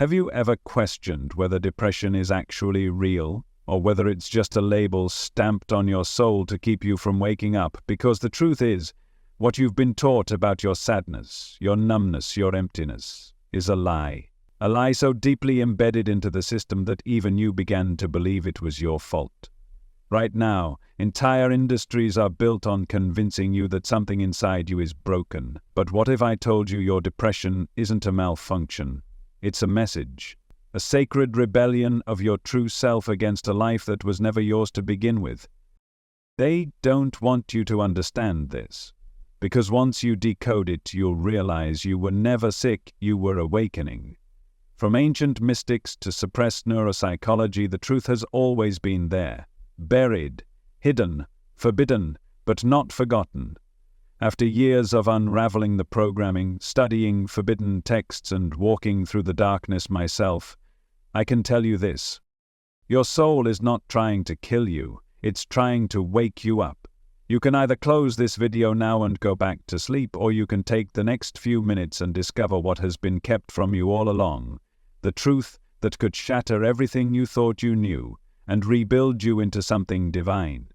Have you ever questioned whether depression is actually real, or whether it's just a label stamped on your soul to keep you from waking up? Because the truth is, what you've been taught about your sadness, your numbness, your emptiness, is a lie. A lie so deeply embedded into the system that even you began to believe it was your fault. Right now, entire industries are built on convincing you that something inside you is broken. But what if I told you your depression isn't a malfunction? It's a message, a sacred rebellion of your true self against a life that was never yours to begin with. They don't want you to understand this, because once you decode it, you'll realize you were never sick, you were awakening. From ancient mystics to suppressed neuropsychology, the truth has always been there. Buried, hidden, forbidden, but not forgotten. After years of unraveling the programming, studying forbidden texts and walking through the darkness myself, I can tell you this. Your soul is not trying to kill you, it's trying to wake you up. You can either close this video now and go back to sleep, or you can take the next few minutes and discover what has been kept from you all along. The truth that could shatter everything you thought you knew and rebuild you into something divine.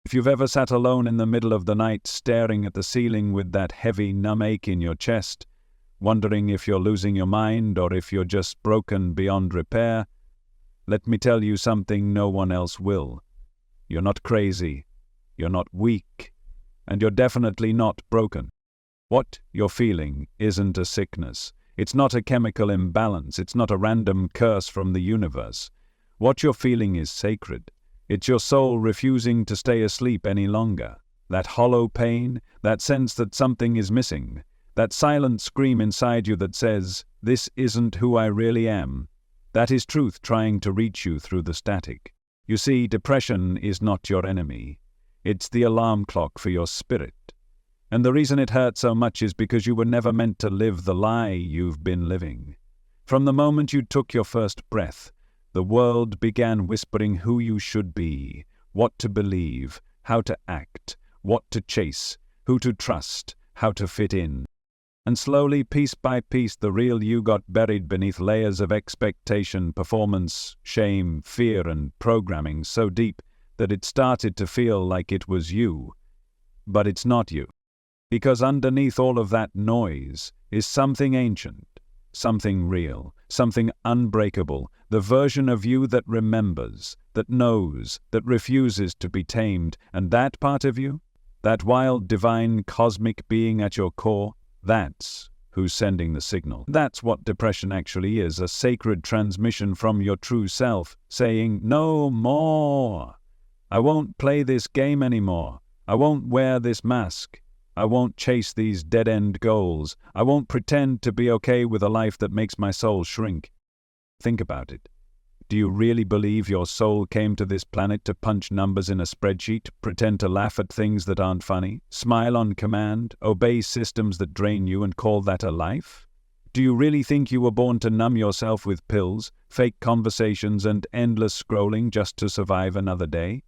If you've ever sat alone in the middle of the night staring at the ceiling with that heavy, numb ache in your chest, wondering if you're losing your mind or if you're just broken beyond repair, let me tell you something no one else will. You're not crazy, you're not weak, and you're definitely not broken. What you're feeling isn't a sickness. It's not a chemical imbalance. It's not a random curse from the universe. What you're feeling is sacred. It's your soul refusing to stay asleep any longer. That hollow pain, that sense that something is missing, that silent scream inside you that says, "This isn't who I really am," that is truth trying to reach you through the static. You see, depression is not your enemy. It's the alarm clock for your spirit. And the reason it hurts so much is because you were never meant to live the lie you've been living. From the moment you took your first breath, the world began whispering who you should be, what to believe, how to act, what to chase, who to trust, how to fit in. And slowly, piece by piece, the real you got buried beneath layers of expectation, performance, shame, fear, and programming so deep that it started to feel like it was you. But it's not you. Because underneath all of that noise is something ancient, something real, something unbreakable, the version of you that remembers, that knows, that refuses to be tamed. And that part of you, that wild, divine, cosmic being at your core, that's who's sending the signal. That's what depression actually is, a sacred transmission from your true self, saying, "No more. I won't play this game anymore. I won't wear this mask. I won't chase these dead-end goals. I won't pretend to be okay with a life that makes my soul shrink." Think about it. Do you really believe your soul came to this planet to punch numbers in a spreadsheet, pretend to laugh at things that aren't funny, smile on command, obey systems that drain you, and call that a life? Do you really think you were born to numb yourself with pills, fake conversations, and endless scrolling just to survive another day?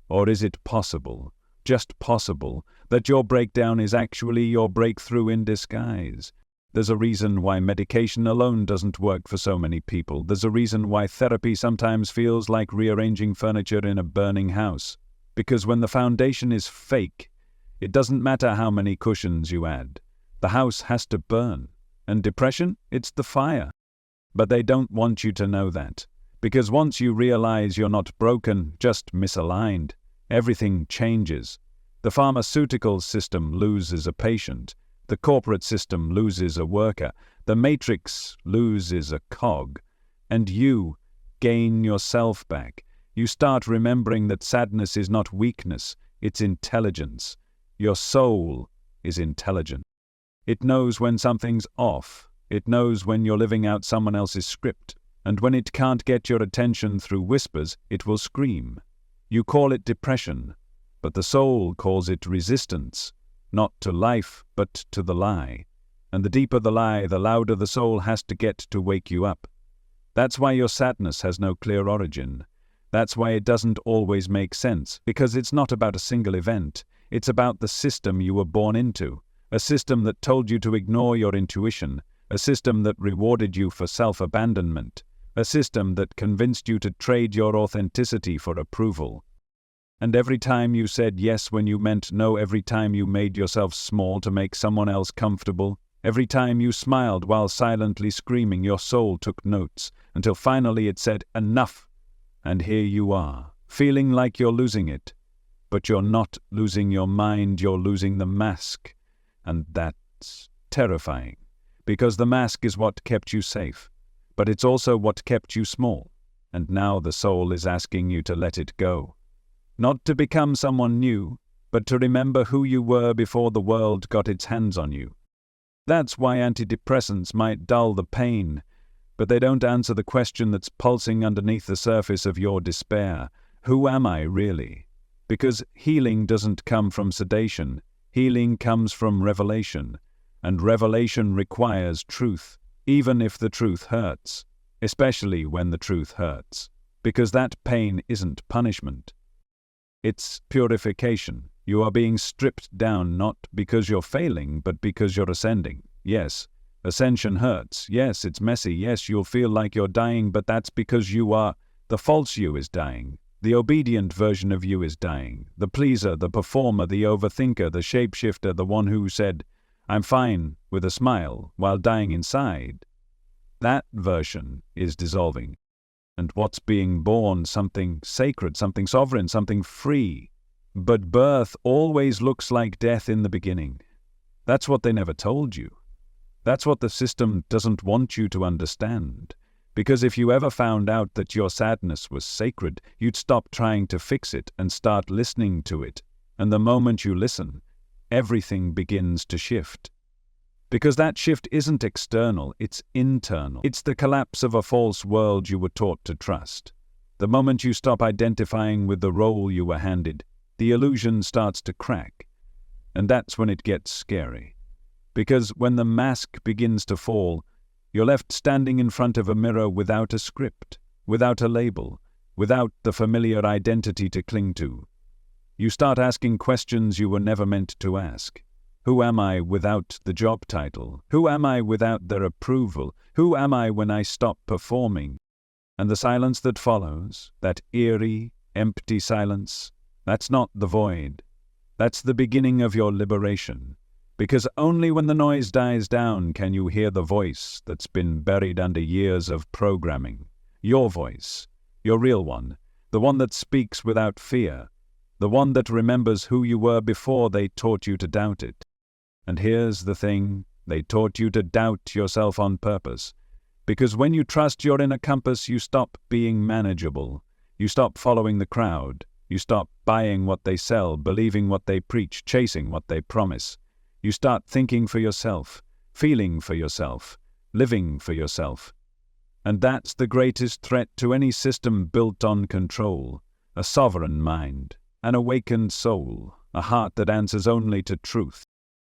Or is it possible, just possible, that your breakdown is actually your breakthrough in disguise? There's a reason why medication alone doesn't work for so many people. There's a reason why therapy sometimes feels like rearranging furniture in a burning house. Because when the foundation is fake, it doesn't matter how many cushions you add. The house has to burn. And depression? It's the fire. But they don't want you to know that. Because once you realize you're not broken, just misaligned, everything changes. The pharmaceutical system loses a patient. The corporate system loses a worker. The matrix loses a cog. And you gain yourself back. You start remembering that sadness is not weakness, it's intelligence. Your soul is intelligent. It knows when something's off. It knows when you're living out someone else's script. And when it can't get your attention through whispers, it will scream. You call it depression, but the soul calls it resistance. Not to life, but to the lie. And the deeper the lie, the louder the soul has to get to wake you up. That's why your sadness has no clear origin. That's why it doesn't always make sense, because it's not about a single event. It's about the system you were born into, a system that told you to ignore your intuition, a system that rewarded you for self-abandonment, a system that convinced you to trade your authenticity for approval. And every time you said yes when you meant no, every time you made yourself small to make someone else comfortable, every time you smiled while silently screaming, your soul took notes, until finally it said, enough. And here you are, feeling like you're losing it. But you're not losing your mind, you're losing the mask. And that's terrifying, because the mask is what kept you safe, but it's also what kept you small. And now the soul is asking you to let it go. Not to become someone new, but to remember who you were before the world got its hands on you. That's why antidepressants might dull the pain, but they don't answer the question that's pulsing underneath the surface of your despair. Who am I really? Because healing doesn't come from sedation. Healing comes from revelation, and revelation requires truth, even if the truth hurts, especially when the truth hurts, because that pain isn't punishment. It's purification. You are being stripped down not because you're failing, but because you're ascending. Yes, ascension hurts. Yes, it's messy. Yes, you'll feel like you're dying, but that's because the false you is dying. The obedient version of you is dying. The pleaser, the performer, the overthinker, the shapeshifter, the one who said, I'm fine, with a smile, while dying inside. That version is dissolving. And what's being born, something sacred, something sovereign, something free. But birth always looks like death in the beginning. That's what they never told you. That's what the system doesn't want you to understand. Because if you ever found out that your sadness was sacred, you'd stop trying to fix it and start listening to it. And the moment you listen, everything begins to shift. Because that shift isn't external, it's internal. It's the collapse of a false world you were taught to trust. The moment you stop identifying with the role you were handed, the illusion starts to crack. And that's when it gets scary. Because when the mask begins to fall, you're left standing in front of a mirror without a script, without a label, without the familiar identity to cling to. You start asking questions you were never meant to ask. Who am I without the job title? Who am I without their approval? Who am I when I stop performing? And the silence that follows, that eerie, empty silence, that's not the void. That's the beginning of your liberation. Because only when the noise dies down can you hear the voice that's been buried under years of programming. Your voice, your real one, the one that speaks without fear, the one that remembers who you were before they taught you to doubt it. And here's the thing, they taught you to doubt yourself on purpose. Because when you trust your inner compass, you stop being manageable. You stop following the crowd. You stop buying what they sell, believing what they preach, chasing what they promise. You start thinking for yourself, feeling for yourself, living for yourself. And that's the greatest threat to any system built on control. A sovereign mind, an awakened soul, a heart that answers only to truth.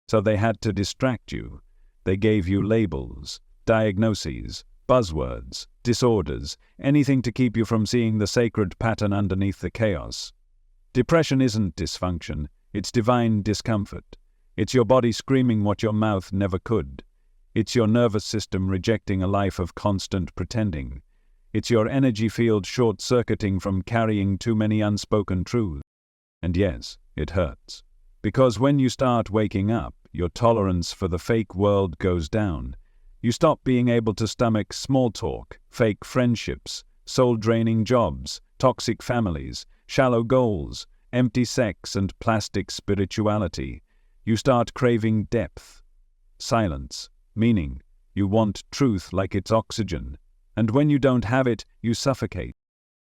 So they had to distract you. They gave you labels, diagnoses, buzzwords, disorders, anything to keep you from seeing the sacred pattern underneath the chaos. Depression isn't dysfunction, it's divine discomfort. It's your body screaming what your mouth never could. It's your nervous system rejecting a life of constant pretending. It's your energy field short-circuiting from carrying too many unspoken truths. And yes, it hurts. Because when you start waking up, your tolerance for the fake world goes down. You stop being able to stomach small talk, fake friendships, soul-draining jobs, toxic families, shallow goals, empty sex and plastic spirituality. You start craving depth, silence, meaning. You want truth like it's oxygen. And when you don't have it, you suffocate.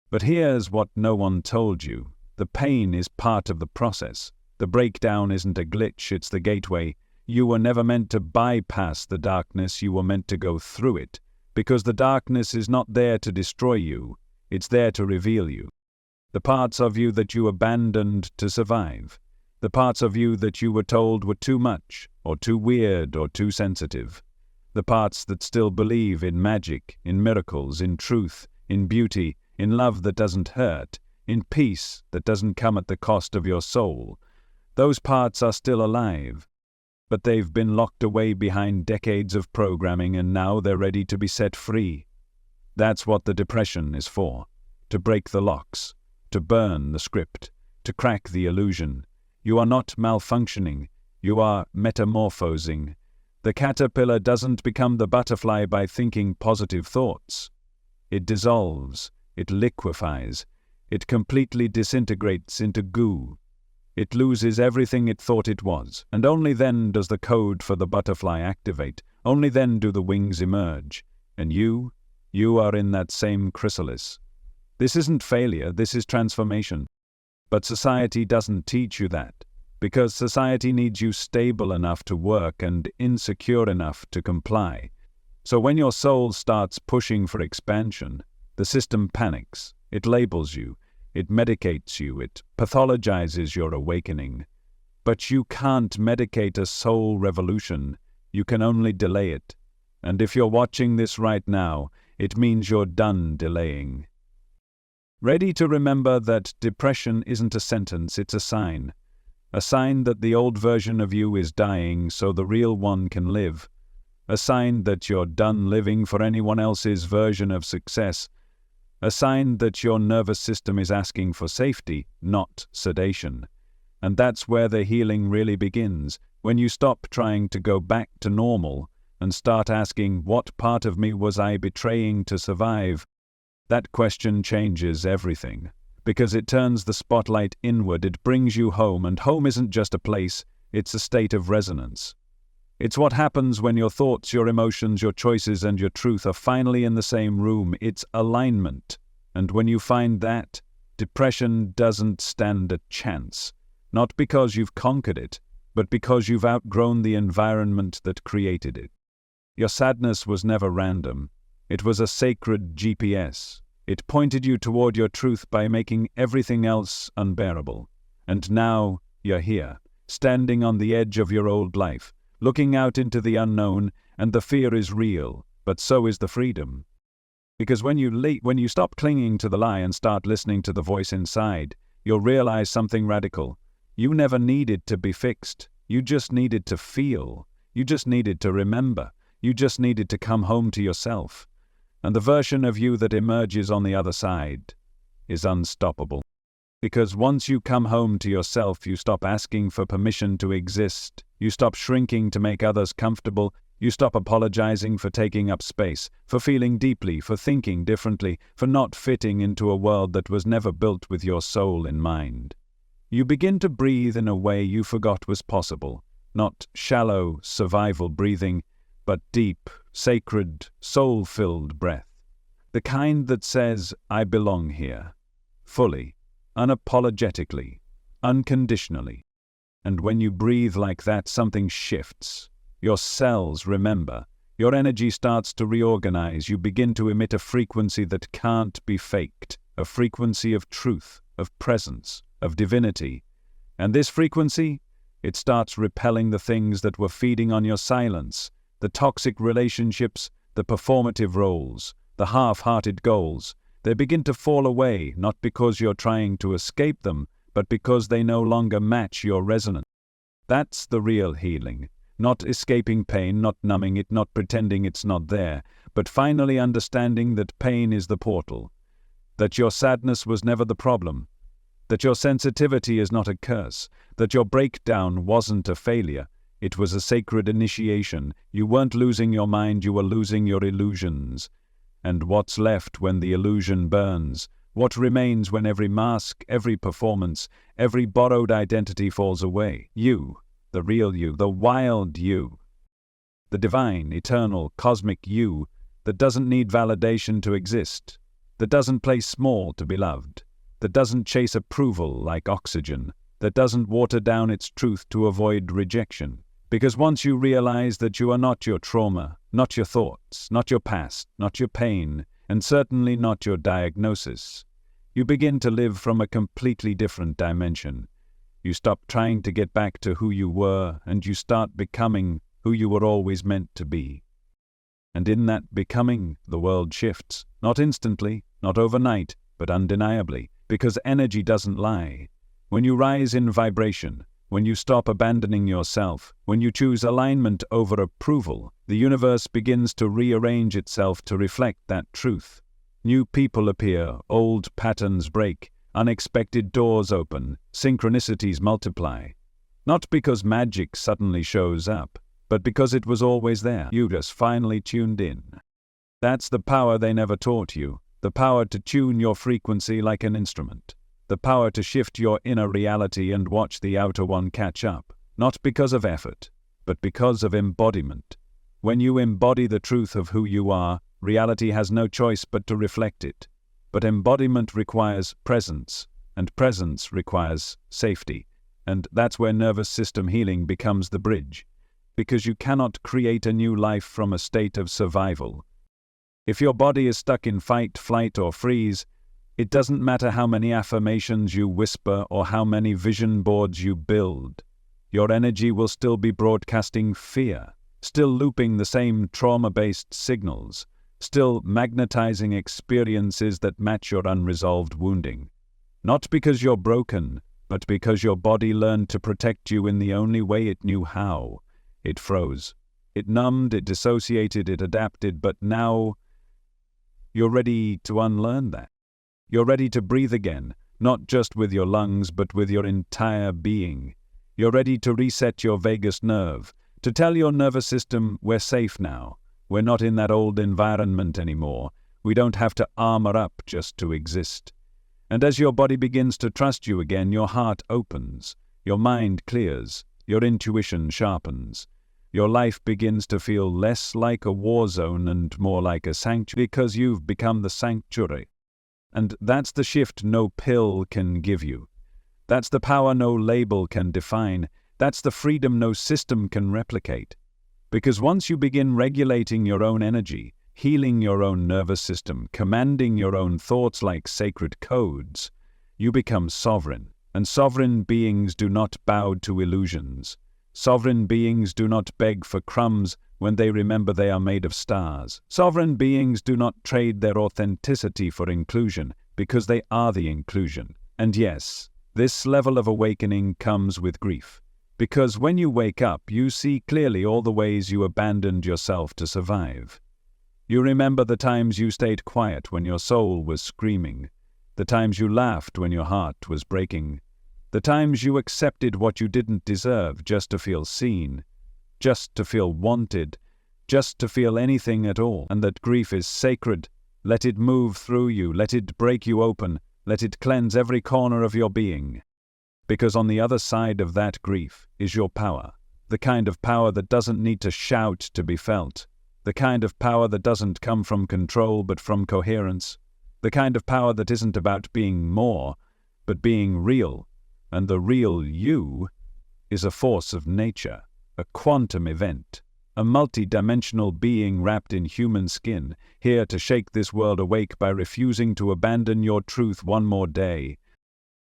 But here's what no one told you. The pain is part of the process. The breakdown isn't a glitch, it's the gateway. You were never meant to bypass the darkness, you were meant to go through it. Because the darkness is not there to destroy you, it's there to reveal you. The parts of you that you abandoned to survive. The parts of you that you were told were too much, or too weird, or too sensitive. The parts that still believe in magic, in miracles, in truth, in beauty, in love that doesn't hurt, in peace that doesn't come at the cost of your soul. Those parts are still alive. but they've been locked away behind decades of programming and now they're ready to be set free. That's what the depression is for, to break the locks, to burn the script, to crack the illusion. You are not malfunctioning, you are metamorphosing. The caterpillar doesn't become the butterfly by thinking positive thoughts. It dissolves, it liquefies, it completely disintegrates into goo. It loses everything it thought it was, and only then does the code for the butterfly activate, only then do the wings emerge. And you are in that same chrysalis. This isn't failure, this is transformation. But society doesn't teach you that, because society needs you stable enough to work and insecure enough to comply. So when your soul starts pushing for expansion, the system panics, it labels you, it medicates you, it pathologizes your awakening. But you can't medicate a soul revolution, you can only delay it. And if you're watching this right now, it means you're done delaying. Ready to remember that depression isn't a sentence, it's a sign. A sign that the old version of you is dying so the real one can live. A sign that you're done living for anyone else's version of success. A sign that your nervous system is asking for safety, not sedation. And that's where the healing really begins, when you stop trying to go back to normal and start asking, what part of me was I betraying to survive? That question changes everything, because it turns the spotlight inward, it brings you home, and home isn't just a place, it's a state of resonance. It's what happens when your thoughts, your emotions, your choices, and your truth are finally in the same room. It's alignment. And when you find that, depression doesn't stand a chance. Not because you've conquered it, but because you've outgrown the environment that created it. Your sadness was never random. It was a sacred GPS. It pointed you toward your truth by making everything else unbearable. And now you're here, standing on the edge of your old life, looking out into the unknown, and the fear is real, but so is the freedom. Because when you stop clinging to the lie and start listening to the voice inside, you'll realize something radical. You never needed to be fixed. You just needed to feel. You just needed to remember. You just needed to come home to yourself. And the version of you that emerges on the other side is unstoppable. Because once you come home to yourself, you stop asking for permission to exist. You stop shrinking to make others comfortable. You stop apologizing for taking up space, for feeling deeply, for thinking differently, for not fitting into a world that was never built with your soul in mind. You begin to breathe in a way you forgot was possible. Not shallow survival breathing, but deep, sacred, soul-filled breath. The kind that says, I belong here. Fully, unapologetically, unconditionally. And when you breathe like that, something shifts. Your cells remember. Your energy starts to reorganize. You begin to emit a frequency that can't be faked. A frequency of truth, of presence, of divinity. And this frequency, it starts repelling the things that were feeding on your silence. The toxic relationships, the performative roles, the half-hearted goals. They begin to fall away, not because you're trying to escape them, but because they no longer match your resonance. That's the real healing. Not escaping pain, not numbing it, not pretending it's not there, but finally understanding that pain is the portal. That your sadness was never the problem. That your sensitivity is not a curse. That your breakdown wasn't a failure. It was a sacred initiation. You weren't losing your mind, you were losing your illusions. And what's left when the illusion burns? What remains when every mask, every performance, every borrowed identity falls away? You, the real you, the wild you. The divine, eternal, cosmic you that doesn't need validation to exist. That doesn't play small to be loved. That doesn't chase approval like oxygen. That doesn't water down its truth to avoid rejection. Because once you realize that you are not your trauma, not your thoughts, not your past, not your pain, and certainly not your diagnosis, you begin to live from a completely different dimension. You stop trying to get back to who you were, and you start becoming who you were always meant to be. And in that becoming, the world shifts, not instantly, not overnight, but undeniably, because energy doesn't lie. When you rise in vibration, when you stop abandoning yourself, when you choose alignment over approval, the universe begins to rearrange itself to reflect that truth. New people appear, old patterns break, unexpected doors open, synchronicities multiply. Not because magic suddenly shows up, but because it was always there. You just finally tuned in. That's the power they never taught you, the power to tune your frequency like an instrument, the power to shift your inner reality and watch the outer one catch up, not because of effort, but because of embodiment. When you embody the truth of who you are, reality has no choice but to reflect it. But embodiment requires presence, and presence requires safety. And that's where nervous system healing becomes the bridge. Because you cannot create a new life from a state of survival. If your body is stuck in fight, flight, or freeze, it doesn't matter how many affirmations you whisper or how many vision boards you build. Your energy will still be broadcasting fear, still looping the same trauma-based signals, still magnetizing experiences that match your unresolved wounding. Not because you're broken, but because your body learned to protect you in the only way it knew how. It froze. It numbed, it dissociated, it adapted, but now you're ready to unlearn that. You're ready to breathe again, not just with your lungs, but with your entire being. You're ready to reset your vagus nerve, to tell your nervous system, we're safe now. We're not in that old environment anymore. We don't have to armor up just to exist. And as your body begins to trust you again, your heart opens, your mind clears, your intuition sharpens. Your life begins to feel less like a war zone and more like a sanctuary because you've become the sanctuary. And that's the shift no pill can give you. That's the power no label can define. That's the freedom no system can replicate. Because once you begin regulating your own energy, healing your own nervous system, commanding your own thoughts like sacred codes, you become sovereign. And sovereign beings do not bow to illusions. Sovereign beings do not beg for crumbs when they remember they are made of stars. Sovereign beings do not trade their authenticity for inclusion because they are the inclusion. And yes, this level of awakening comes with grief. Because when you wake up, you see clearly all the ways you abandoned yourself to survive. You remember the times you stayed quiet when your soul was screaming, the times you laughed when your heart was breaking, the times you accepted what you didn't deserve just to feel seen, just to feel wanted, just to feel anything at all. And that grief is sacred. Let it move through you, let it break you open, let it cleanse every corner of your being. Because on the other side of that grief is your power, the kind of power that doesn't need to shout to be felt, the kind of power that doesn't come from control but from coherence, the kind of power that isn't about being more, but being real. And the real you is a force of nature, a quantum event, a multi-dimensional being wrapped in human skin, here to shake this world awake by refusing to abandon your truth one more day.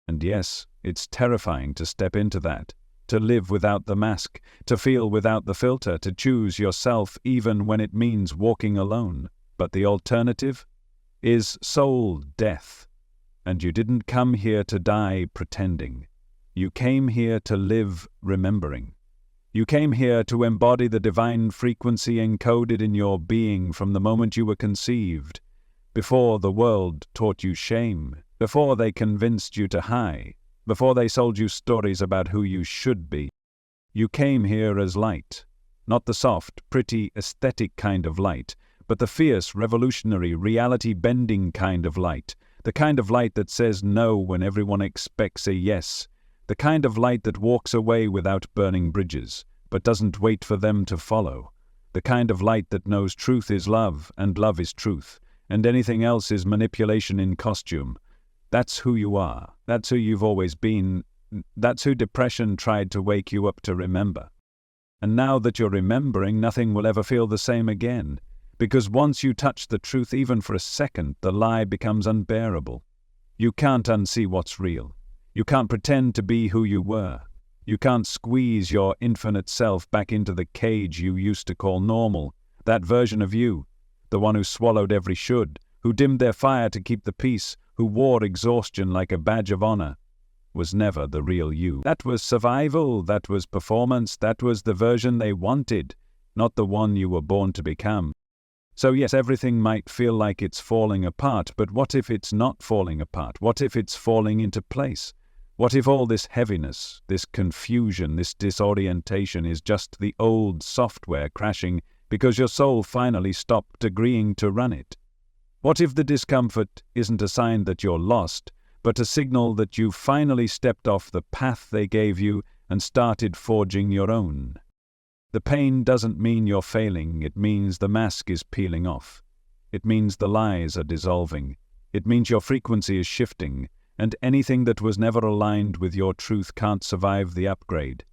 And yes, it's terrifying to step into that, to live without the mask, to feel without the filter, to choose yourself even when it means walking alone. But the alternative is soul death. And you didn't come here to die pretending. You came here to live remembering. You came here to embody the divine frequency encoded in your being from the moment you were conceived, before the world taught you shame, before they convinced you to hide, before they sold you stories about who you should be. You came here as light, not the soft, pretty, aesthetic kind of light, but the fierce, revolutionary, reality-bending kind of light, the kind of light that says no when everyone expects a yes, the kind of light that walks away without burning bridges, but doesn't wait for them to follow, the kind of light that knows truth is love, and love is truth, and anything else is manipulation in costume. That's who you are. That's who you've always been. That's who depression tried to wake you up to remember. And now that you're remembering, nothing will ever feel the same again. Because once you touch the truth even for a second, the lie becomes unbearable. You can't unsee what's real. You can't pretend to be who you were. You can't squeeze your infinite self back into the cage you used to call normal. That version of you, the one who swallowed every should, who dimmed their fire to keep the peace, who wore exhaustion like a badge of honor. was never the real you. That was survival, that was performance, that was the version they wanted, not the one you were born to become. So yes, everything might feel like it's falling apart, but what if it's not falling apart? What if it's falling into place? What if all this heaviness, this confusion, this disorientation is just the old software crashing because your soul finally stopped agreeing to run it? What if the discomfort isn't a sign that you're lost, but a signal that you've finally stepped off the path they gave you and started forging your own? The pain doesn't mean you're failing, it means the mask is peeling off. It means the lies are dissolving. It means your frequency is shifting, and anything that was never aligned with your truth can't survive the upgrade.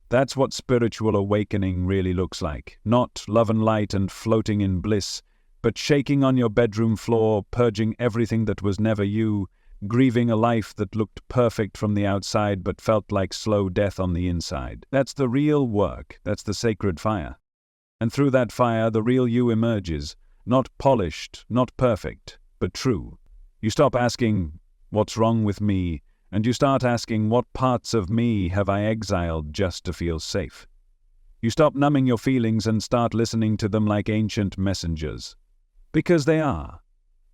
That's what spiritual awakening really looks like. Not love and light and floating in bliss, but shaking on your bedroom floor, purging everything that was never you, grieving a life that looked perfect from the outside but felt like slow death on the inside. That's the real work, that's the sacred fire. And through that fire, the real you emerges, not polished, not perfect, but true. You stop asking, "What's wrong with me?" and you start asking, "What parts of me have I exiled just to feel safe?" You stop numbing your feelings and start listening to them like ancient messengers. Because they are.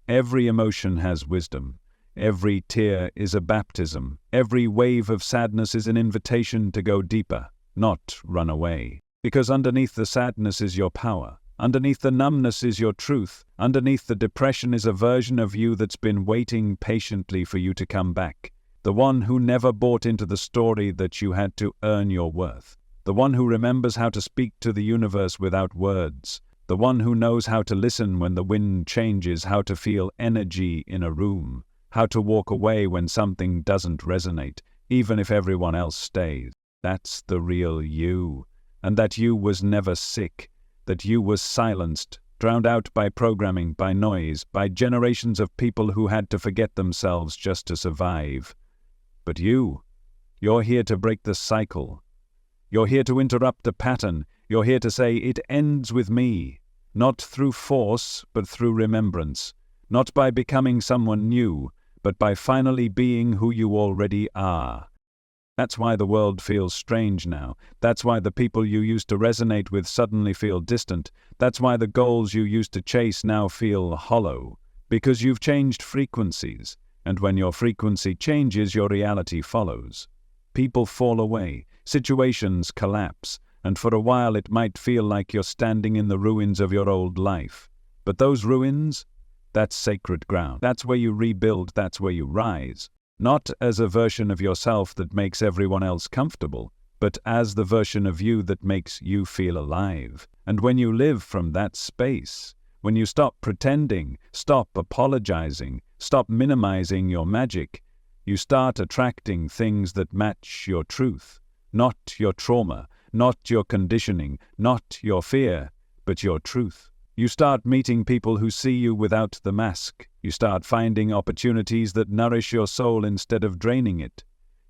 Every emotion has wisdom. Every tear is a baptism. Every wave of sadness is an invitation to go deeper, not run away. Because underneath the sadness is your power. Underneath the numbness is your truth. Underneath the depression is a version of you that's been waiting patiently for you to come back. The one who never bought into the story that you had to earn your worth. The one who remembers how to speak to the universe without words. The one who knows how to listen when the wind changes, how to feel energy in a room. How to walk away when something doesn't resonate, even if everyone else stays. That's the real you. And that you was never sick. That you was silenced, drowned out by programming, by noise, by generations of people who had to forget themselves just to survive. But you're here to break the cycle. You're here to interrupt the pattern. You're here to say, "It ends with me." Not through force, but through remembrance. Not by becoming someone new, but by finally being who you already are. That's why the world feels strange now. That's why the people you used to resonate with suddenly feel distant. That's why the goals you used to chase now feel hollow. Because you've changed frequencies. And when your frequency changes, your reality follows. People fall away. Situations collapse. And for a while it might feel like you're standing in the ruins of your old life. But those ruins? That's sacred ground. That's where you rebuild, that's where you rise. Not as a version of yourself that makes everyone else comfortable, but as the version of you that makes you feel alive. And when you live from that space, when you stop pretending, stop apologizing, stop minimizing your magic, you start attracting things that match your truth. Not your trauma, not your conditioning, not your fear, but your truth. You start meeting people who see you without the mask. You start finding opportunities that nourish your soul instead of draining it.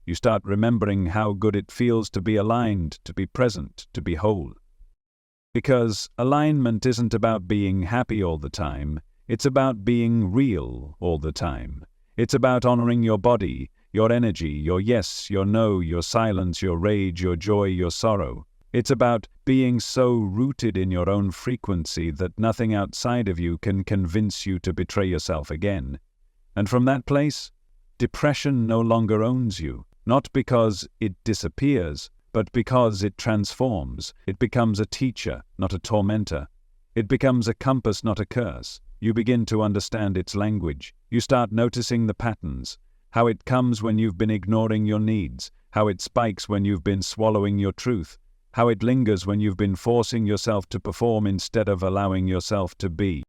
You start remembering how good it feels to be aligned, to be present, to be whole. Because alignment isn't about being happy all the time. It's about being real all the time. It's about honoring your body, your energy, your yes, your no, your silence, your rage, your joy, your sorrow. It's about being so rooted in your own frequency that nothing outside of you can convince you to betray yourself again. And from that place, depression no longer owns you, not because it disappears, but because it transforms. It becomes a teacher, not a tormentor. It becomes a compass, not a curse. You begin to understand its language. You start noticing the patterns, how it comes when you've been ignoring your needs, how it spikes when you've been swallowing your truth, how it lingers when you've been forcing yourself to perform instead of allowing yourself to be.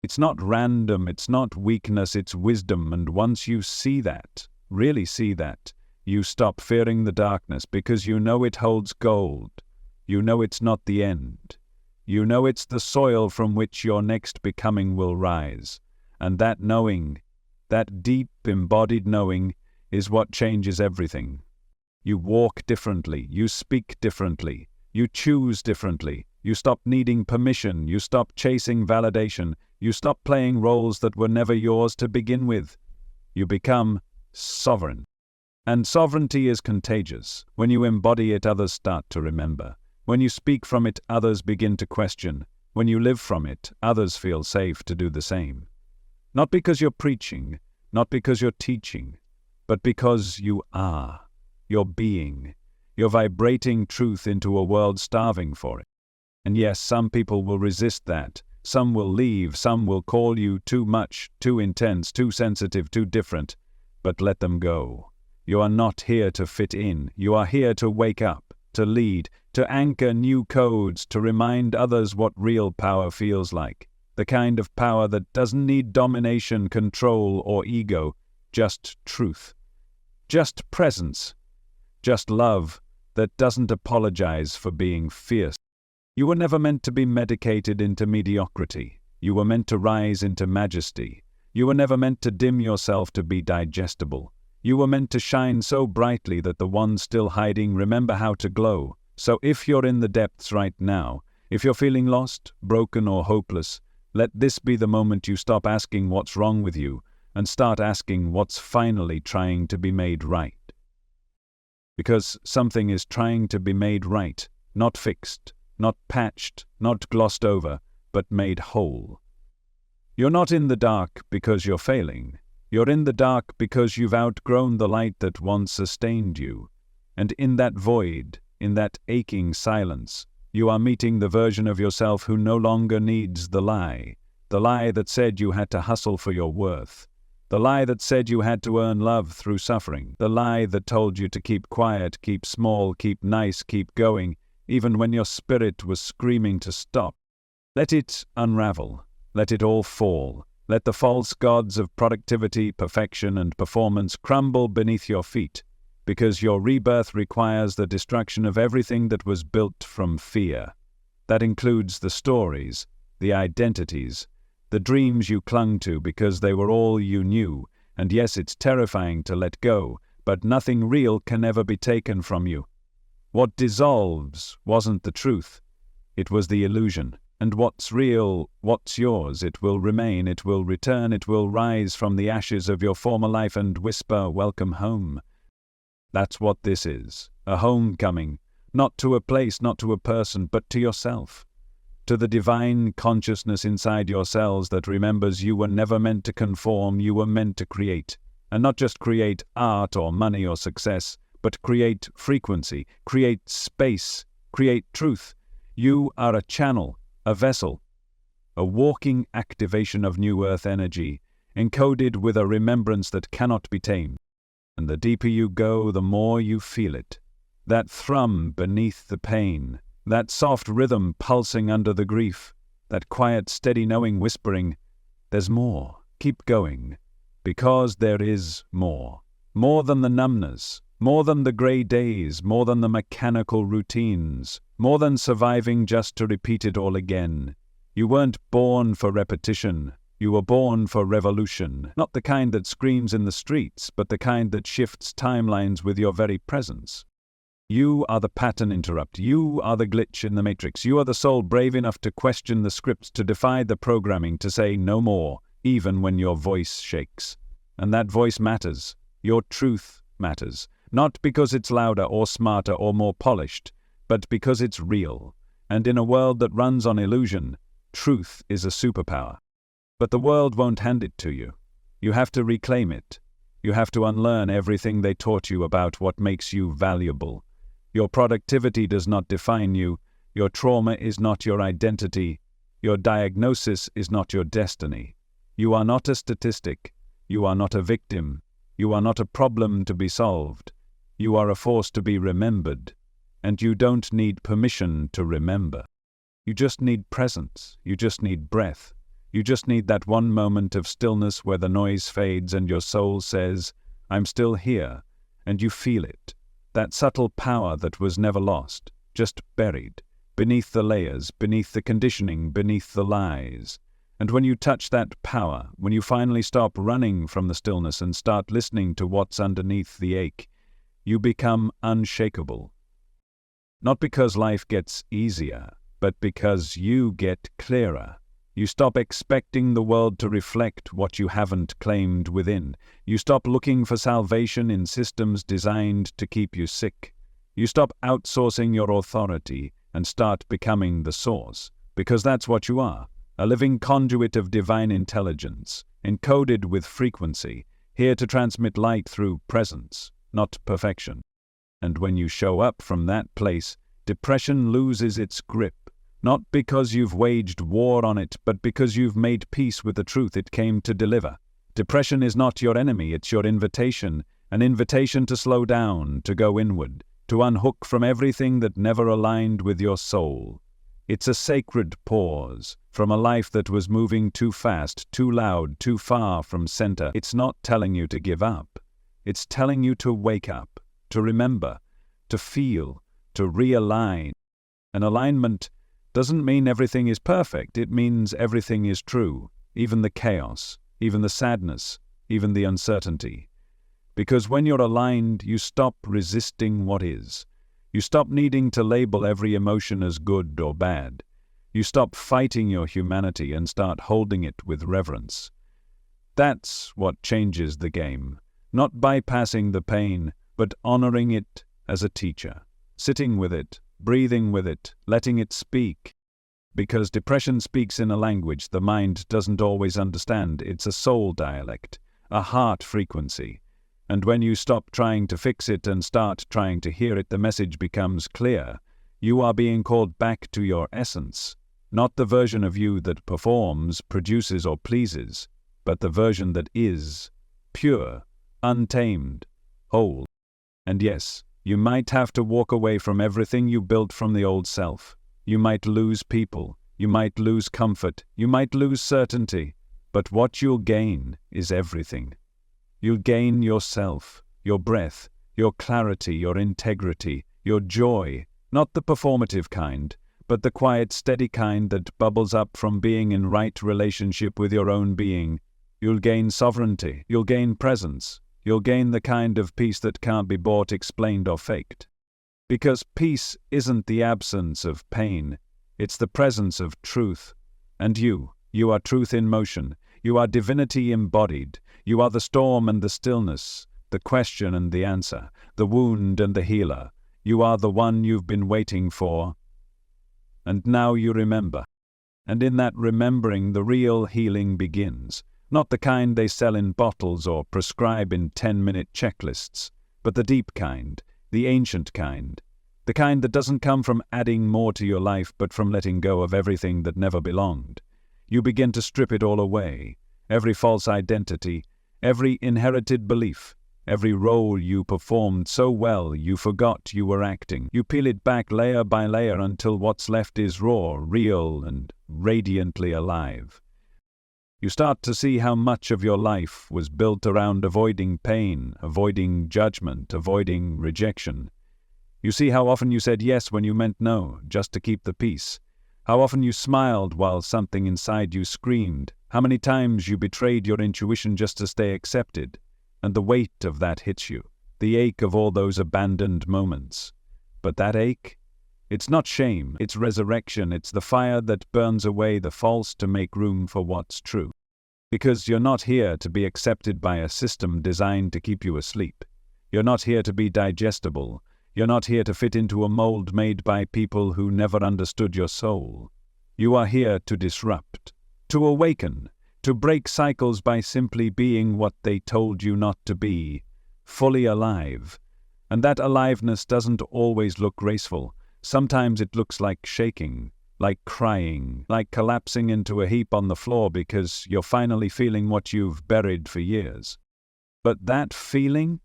It's not random, it's not weakness, it's wisdom, and once you see that, really see that, you stop fearing the darkness because you know it holds gold. You know it's not the end. You know it's the soil from which your next becoming will rise. And that knowing, that deep embodied knowing, is what changes everything. You walk differently, you speak differently, you choose differently, you stop needing permission, you stop chasing validation, you stop playing roles that were never yours to begin with. You become sovereign. And sovereignty is contagious. When you embody it, others start to remember. When you speak from it, others begin to question. When you live from it, others feel safe to do the same. Not because you're preaching, not because you're teaching, but because you are. You're being. You're vibrating truth into a world starving for it. And yes, some people will resist that. Some will leave. Some will call you too much, too intense, too sensitive, too different. But let them go. You are not here to fit in. You are here to wake up, to lead, to anchor new codes, to remind others what real power feels like. The kind of power that doesn't need domination, control, or ego. Just truth. Just presence. Just love that doesn't apologize for being fierce. You were never meant to be medicated into mediocrity. You were meant to rise into majesty. You were never meant to dim yourself to be digestible. You were meant to shine so brightly that the ones still hiding remember how to glow. So if you're in the depths right now, if you're feeling lost, broken, or hopeless, let this be the moment you stop asking what's wrong with you and start asking what's finally trying to be made right. Because something is trying to be made right, not fixed, not patched, not glossed over, but made whole. You're not in the dark because you're failing. You're in the dark because you've outgrown the light that once sustained you. And in that void, in that aching silence, you are meeting the version of yourself who no longer needs the lie that said you had to hustle for your worth, the lie that said you had to earn love through suffering, the lie that told you to keep quiet, keep small, keep nice, keep going, even when your spirit was screaming to stop. Let it unravel. Let it all fall. Let the false gods of productivity, perfection, and performance crumble beneath your feet, because your rebirth requires the destruction of everything that was built from fear. That includes the stories, the identities, the dreams you clung to because they were all you knew, and yes, it's terrifying to let go, but nothing real can ever be taken from you. What dissolves wasn't the truth, it was the illusion. And what's real, what's yours, it will remain, it will return, it will rise from the ashes of your former life and whisper, "Welcome home." That's what this is, a homecoming, not to a place, not to a person, but to yourself, to the divine consciousness inside your cells that remembers you were never meant to conform, you were meant to create, and not just create art or money or success, but create frequency, create space, create truth. You are a channel, a vessel, a walking activation of new earth energy, encoded with a remembrance that cannot be tamed. And the deeper you go, the more you feel it. That thrum beneath the pain, that soft rhythm pulsing under the grief, that quiet, steady knowing whispering, "There's more, keep going," because there is more. More than the numbness, more than the grey days, more than the mechanical routines, more than surviving just to repeat it all again. You weren't born for repetition. You were born for revolution. Not the kind that screams in the streets, but the kind that shifts timelines with your very presence. You are the pattern interrupt. You are the glitch in the matrix. You are the soul brave enough to question the scripts, to defy the programming, to say no more, even when your voice shakes. And that voice matters. Your truth matters. Not because it's louder or smarter or more polished, but because it's real. And in a world that runs on illusion, truth is a superpower. But the world won't hand it to you. You have to reclaim it. You have to unlearn everything they taught you about what makes you valuable. Your productivity does not define you. Your trauma is not your identity. Your diagnosis is not your destiny. You are not a statistic. You are not a victim. You are not a problem to be solved. You are a force to be remembered. And you don't need permission to remember. You just need presence. You just need breath. You just need that one moment of stillness where the noise fades and your soul says, "I'm still here," and you feel it. That subtle power that was never lost, just buried, beneath the layers, beneath the conditioning, beneath the lies. And when you touch that power, when you finally stop running from the stillness and start listening to what's underneath the ache, you become unshakable. Not because life gets easier, but because you get clearer. You stop expecting the world to reflect what you haven't claimed within. You stop looking for salvation in systems designed to keep you sick. You stop outsourcing your authority and start becoming the source, because that's what you are, a living conduit of divine intelligence, encoded with frequency, here to transmit light through presence, not perfection. And when you show up from that place, depression loses its grip. Not because you've waged war on it, but because you've made peace with the truth it came to deliver. Depression is not your enemy, it's your invitation, an invitation to slow down, to go inward, to unhook from everything that never aligned with your soul. It's a sacred pause from a life that was moving too fast, too loud, too far from center. It's not telling you to give up. It's telling you to wake up, to remember, to feel, to realign. An alignment doesn't mean everything is perfect. It means everything is true, even the chaos, even the sadness, even the uncertainty. Because when you're aligned, you stop resisting what is. You stop needing to label every emotion as good or bad. You stop fighting your humanity and start holding it with reverence. That's what changes the game. Not bypassing the pain, but honoring it as a teacher. Sitting with it, breathing with it, letting it speak. Because depression speaks in a language the mind doesn't always understand. It's a soul dialect, a heart frequency. And when you stop trying to fix it and start trying to hear it, the message becomes clear. You are being called back to your essence. Not the version of you that performs, produces, or pleases, but the version that is, pure, untamed, whole. And yes, you might have to walk away from everything you built from the old self. You might lose people, you might lose comfort, you might lose certainty, but what you'll gain is everything. You'll gain yourself, your breath, your clarity, your integrity, your joy, not the performative kind, but the quiet, steady kind that bubbles up from being in right relationship with your own being. You'll gain sovereignty, you'll gain presence, you'll gain the kind of peace that can't be bought, explained, or faked. Because peace isn't the absence of pain, it's the presence of truth. And you are truth in motion, you are divinity embodied, you are the storm and the stillness, the question and the answer, the wound and the healer. You are the one you've been waiting for. And now you remember. And in that remembering, the real healing begins. Not the kind they sell in bottles or prescribe in 10-minute checklists, but the deep kind, the ancient kind, the kind that doesn't come from adding more to your life, but from letting go of everything that never belonged. You begin to strip it all away, every false identity, every inherited belief, every role you performed so well you forgot you were acting. You peel it back layer by layer until what's left is raw, real, and radiantly alive. You start to see how much of your life was built around avoiding pain, avoiding judgment, avoiding rejection. You see how often you said yes when you meant no, just to keep the peace. How often you smiled while something inside you screamed. How many times you betrayed your intuition just to stay accepted. And the weight of that hits you, the ache of all those abandoned moments. But that ache? It's not shame, it's resurrection, it's the fire that burns away the false to make room for what's true. Because you're not here to be accepted by a system designed to keep you asleep. You're not here to be digestible. You're not here to fit into a mold made by people who never understood your soul. You are here to disrupt, to awaken, to break cycles by simply being what they told you not to be, fully alive. And that aliveness doesn't always look graceful. Sometimes it looks like shaking, like crying, like collapsing into a heap on the floor because you're finally feeling what you've buried for years. But that feeling?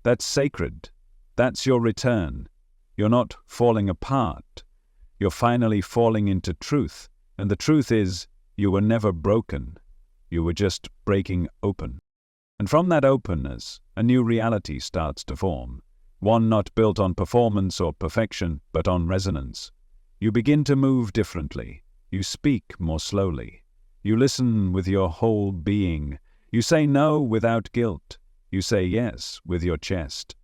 That's sacred. That's your return. You're not falling apart. You're finally falling into truth. And the truth is, you were never broken. You were just breaking open. And from that openness, a new reality starts to form. One not built on performance or perfection, but on resonance. You begin to move differently. You speak more slowly. You listen with your whole being. You say no without guilt. You say yes with your chest.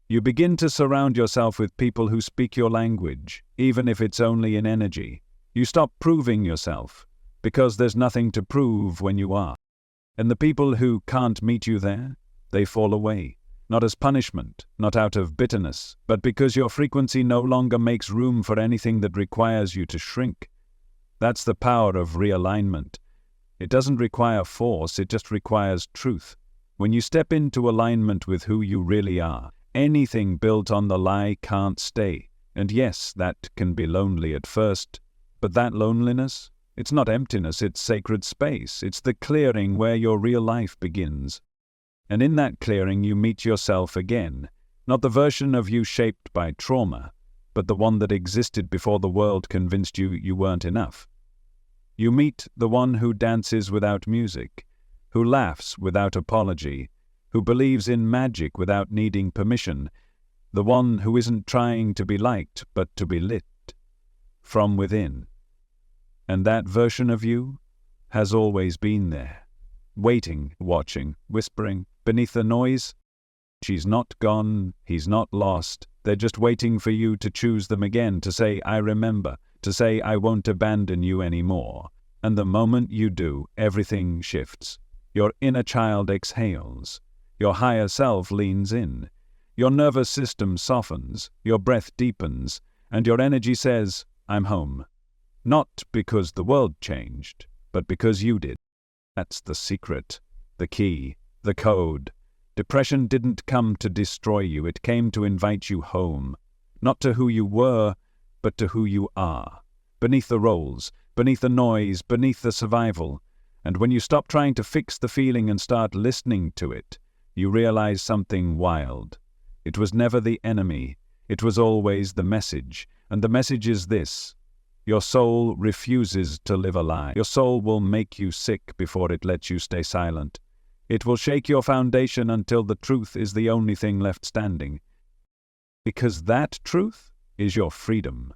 You begin to surround yourself with people who speak your language, even if it's only in energy. You stop proving yourself. because there's nothing to prove when you are. And the people who can't meet you there, they fall away. Not as punishment, not out of bitterness, but because your frequency no longer makes room for anything that requires you to shrink. That's the power of realignment. It doesn't require force, it just requires truth. When you step into alignment with who you really are, anything built on the lie can't stay. And yes, that can be lonely at first, but that loneliness, it's not emptiness, it's sacred space. It's the clearing where your real life begins. And in that clearing you meet yourself again, not the version of you shaped by trauma, but the one that existed before the world convinced you you weren't enough. You meet the one who dances without music, who laughs without apology, who believes in magic without needing permission, the one who isn't trying to be liked but to be lit from within. And that version of you has always been there, waiting, watching, whispering, beneath the noise. She's not gone, he's not lost, they're just waiting for you to choose them again, to say, I remember, to say, I won't abandon you anymore. And the moment you do, everything shifts. Your inner child exhales, your higher self leans in, your nervous system softens, your breath deepens, and your energy says, I'm home. Not because the world changed, but because you did. That's the secret, the key, the code. Depression didn't come to destroy you, it came to invite you home. Not to who you were, but to who you are. Beneath the roles, beneath the noise, beneath the survival. And when you stop trying to fix the feeling and start listening to it, you realize something wild. It was never the enemy, it was always the message. And the message is this: your soul refuses to live a lie. Your soul will make you sick before it lets you stay silent. It will shake your foundation until the truth is the only thing left standing. Because that truth is your freedom.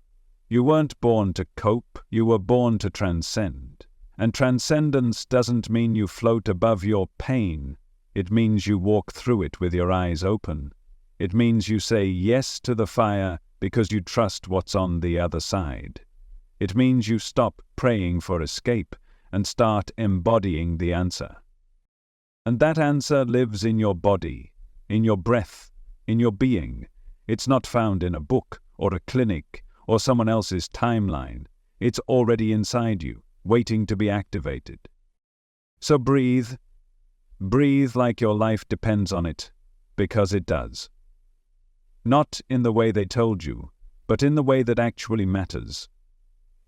You weren't born to cope, you were born to transcend. And transcendence doesn't mean you float above your pain. It means you walk through it with your eyes open. It means you say yes to the fire because you trust what's on the other side. It means you stop praying for escape and start embodying the answer. And that answer lives in your body, in your breath, in your being. It's not found in a book or a clinic or someone else's timeline. It's already inside you, waiting to be activated. So breathe. Breathe like your life depends on it, because it does. Not in the way they told you, but in the way that actually matters.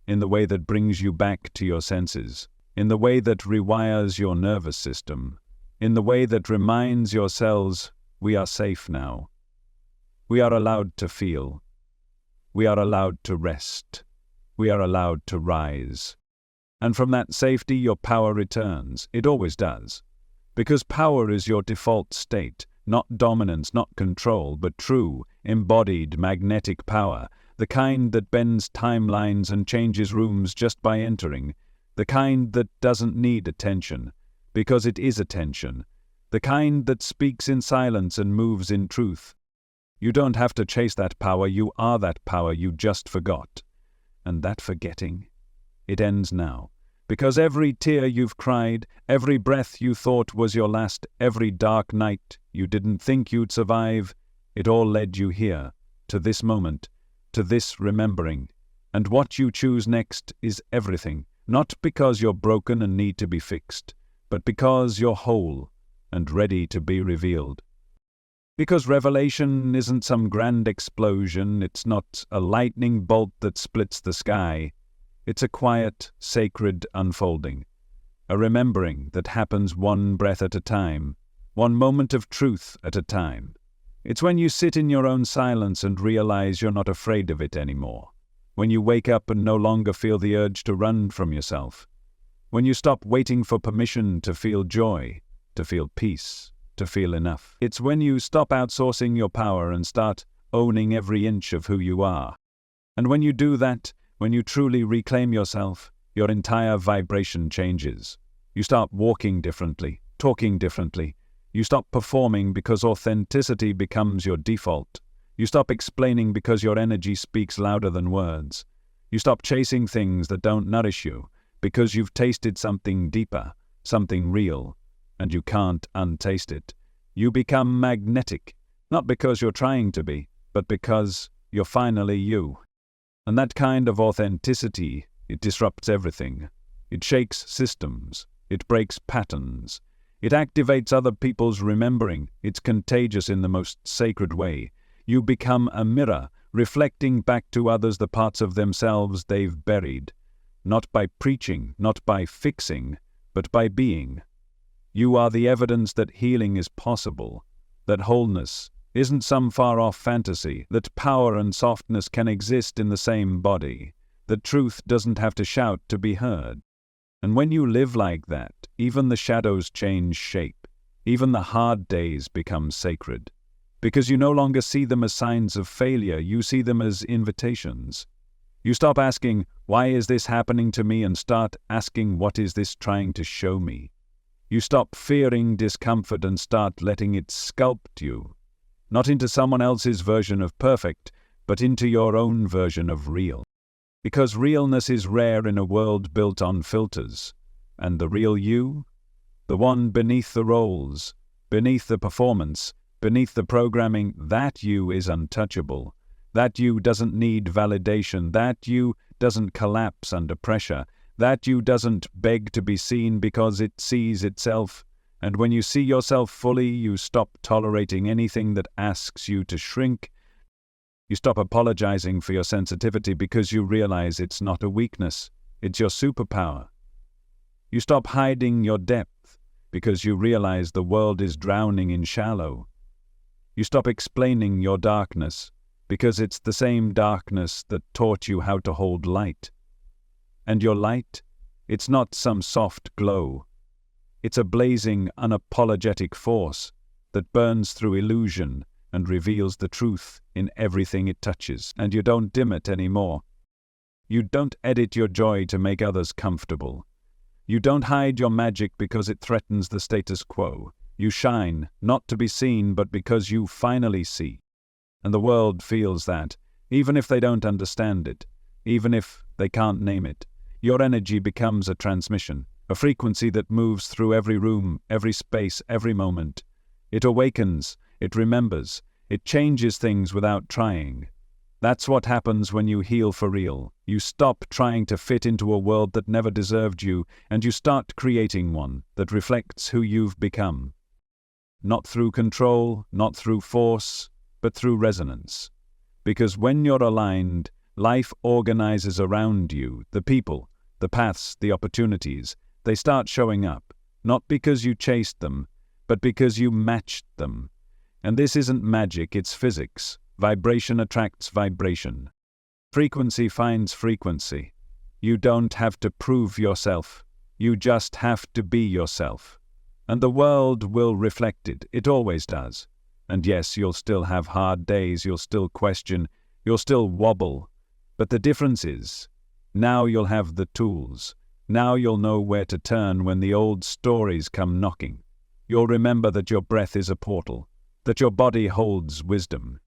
In the way that brings you back to your senses. In the way that rewires your nervous system. In the way that reminds your cells, we are safe now. We are allowed to feel. We are allowed to rest. We are allowed to rise. And from that safety, your power returns. It always does. Because power is your default state, not dominance, not control, but true, embodied, magnetic power, the kind that bends timelines and changes rooms just by entering, the kind that doesn't need attention, because it is attention, the kind that speaks in silence and moves in truth. You don't have to chase that power, you are that power you just forgot. And that forgetting, it ends now. Because every tear you've cried, every breath you thought was your last, every dark night you didn't think you'd survive, it all led you here, to this moment, to this remembering. And what you choose next is everything, not because you're broken and need to be fixed, but because you're whole and ready to be revealed. Because revelation isn't some grand explosion, it's not a lightning bolt that splits the sky. It's a quiet, sacred unfolding, a remembering that happens one breath at a time, one moment of truth at a time. It's when you sit in your own silence and realize you're not afraid of it anymore, when you wake up and no longer feel the urge to run from yourself, when you stop waiting for permission to feel joy, to feel peace, to feel enough. It's when you stop outsourcing your power and start owning every inch of who you are. And when you do that, when you truly reclaim yourself, your entire vibration changes. You start walking differently, talking differently. You stop performing because authenticity becomes your default. You stop explaining because your energy speaks louder than words. You stop chasing things that don't nourish you, because you've tasted something deeper, something real, and you can't untaste it. You become magnetic, not because you're trying to be, but because you're finally you. And that kind of authenticity, it disrupts everything. It shakes systems. It breaks patterns. It activates other people's remembering. It's contagious in the most sacred way. You become a mirror, reflecting back to others the parts of themselves they've buried. Not by preaching, not by fixing, but by being. You are the evidence that healing is possible, that wholeness isn't some far-off fantasy, that power and softness can exist in the same body, that truth doesn't have to shout to be heard. And when you live like that, even the shadows change shape, even the hard days become sacred. Because you no longer see them as signs of failure, you see them as invitations. You stop asking, why is this happening to me, and start asking, what is this trying to show me? You stop fearing discomfort and start letting it sculpt you. Not into someone else's version of perfect, but into your own version of real. Because realness is rare in a world built on filters. And the real you? The one beneath the roles, beneath the performance, beneath the programming, that you is untouchable. That you doesn't need validation. That you doesn't collapse under pressure. That you doesn't beg to be seen because it sees itself. And when you see yourself fully, you stop tolerating anything that asks you to shrink. You stop apologizing for your sensitivity because you realize it's not a weakness, it's your superpower. You stop hiding your depth because you realize the world is drowning in shallow. You stop explaining your darkness because it's the same darkness that taught you how to hold light. And your light, it's not some soft glow. It's a blazing, unapologetic force that burns through illusion and reveals the truth in everything it touches, and you don't dim it anymore. You don't edit your joy to make others comfortable. You don't hide your magic because it threatens the status quo. You shine, not to be seen, but because you finally see. And the world feels that, even if they don't understand it, even if they can't name it. Your energy becomes a transmission, a frequency that moves through every room, every space, every moment. It awakens, it remembers, it changes things without trying. That's what happens when you heal for real. You stop trying to fit into a world that never deserved you, and you start creating one that reflects who you've become. Not through control, not through force, but through resonance. Because when you're aligned, life organizes around you, the people, the paths, the opportunities. They start showing up, not because you chased them, but because you matched them. And this isn't magic, it's physics. Vibration attracts vibration. Frequency finds frequency. You don't have to prove yourself. You just have to be yourself. And the world will reflect it. It always does. And yes, you'll still have hard days, you'll still question, you'll still wobble. But the difference is, now you'll have the tools. Now you'll know where to turn when the old stories come knocking. You'll remember that your breath is a portal, that your body holds wisdom,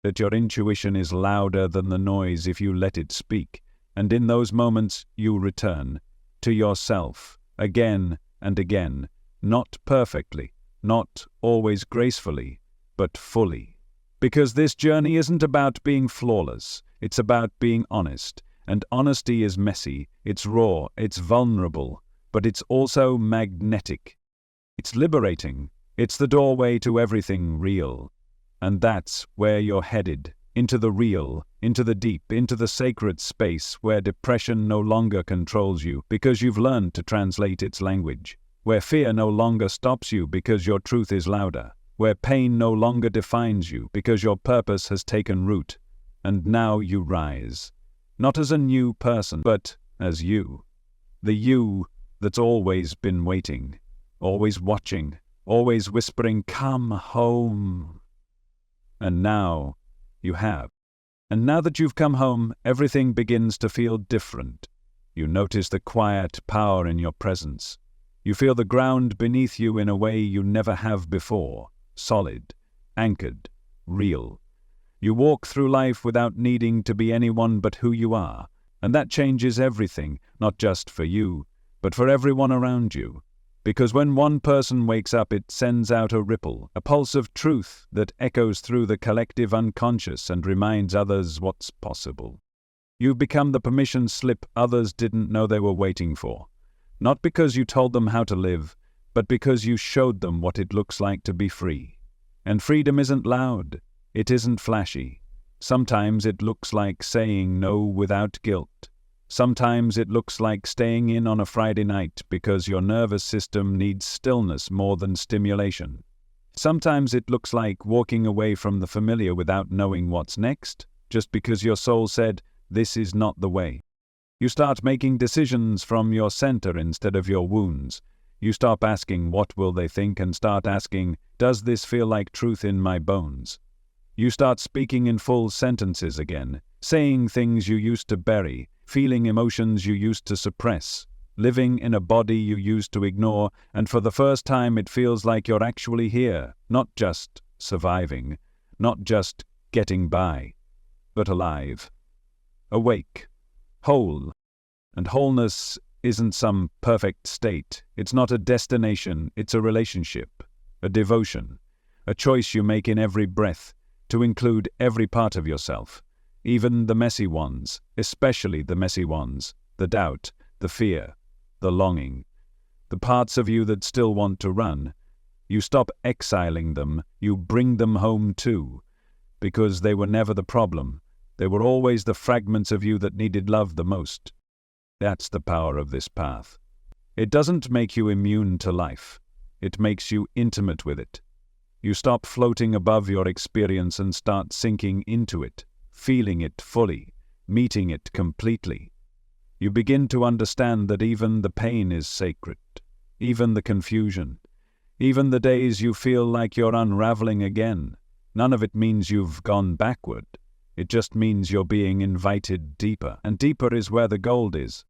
that your intuition is louder than the noise if you let it speak. And in those moments, you return to yourself again and again, not perfectly, not always gracefully, but fully. Because this journey isn't about being flawless, it's about being honest. And honesty is messy, it's raw, it's vulnerable, but it's also magnetic. It's liberating. It's the doorway to everything real. And that's where you're headed, into the real, into the deep, into the sacred space where depression no longer controls you because you've learned to translate its language, where fear no longer stops you because your truth is louder, where pain no longer defines you because your purpose has taken root. And now you rise. Not as a new person, but as you. The you that's always been waiting, always watching, always whispering, "Come home." And now you have. And now that you've come home, everything begins to feel different. You notice the quiet power in your presence. You feel the ground beneath you in a way you never have before. Solid, anchored, real. You walk through life without needing to be anyone but who you are. And that changes everything, not just for you, but for everyone around you. Because when one person wakes up, it sends out a ripple, a pulse of truth that echoes through the collective unconscious and reminds others what's possible. You've become the permission slip others didn't know they were waiting for. Not because you told them how to live, but because you showed them what it looks like to be free. And freedom isn't loud. It isn't flashy. Sometimes it looks like saying no without guilt. Sometimes it looks like staying in on a Friday night because your nervous system needs stillness more than stimulation. Sometimes it looks like walking away from the familiar without knowing what's next, just because your soul said, "This is not the way." You start making decisions from your center instead of your wounds. You stop asking, "What will they think?" and start asking, "Does this feel like truth in my bones?" You start speaking in full sentences again, saying things you used to bury, feeling emotions you used to suppress, living in a body you used to ignore, and for the first time it feels like you're actually here, not just surviving, not just getting by, but alive, awake, whole. And wholeness isn't some perfect state. It's not a destination, it's a relationship, a devotion, a choice you make in every breath to include every part of yourself, even the messy ones, especially the messy ones, the doubt, the fear, the longing, the parts of you that still want to run. You stop exiling them, you bring them home too, because they were never the problem. They were always the fragments of you that needed love the most. That's the power of this path. It doesn't make you immune to life. It makes you intimate with it. You stop floating above your experience and start sinking into it, feeling it fully, meeting it completely. You begin to understand that even the pain is sacred, even the confusion, even the days you feel like you're unraveling again. None of it means you've gone backward. It just means you're being invited deeper, and deeper is where the gold is.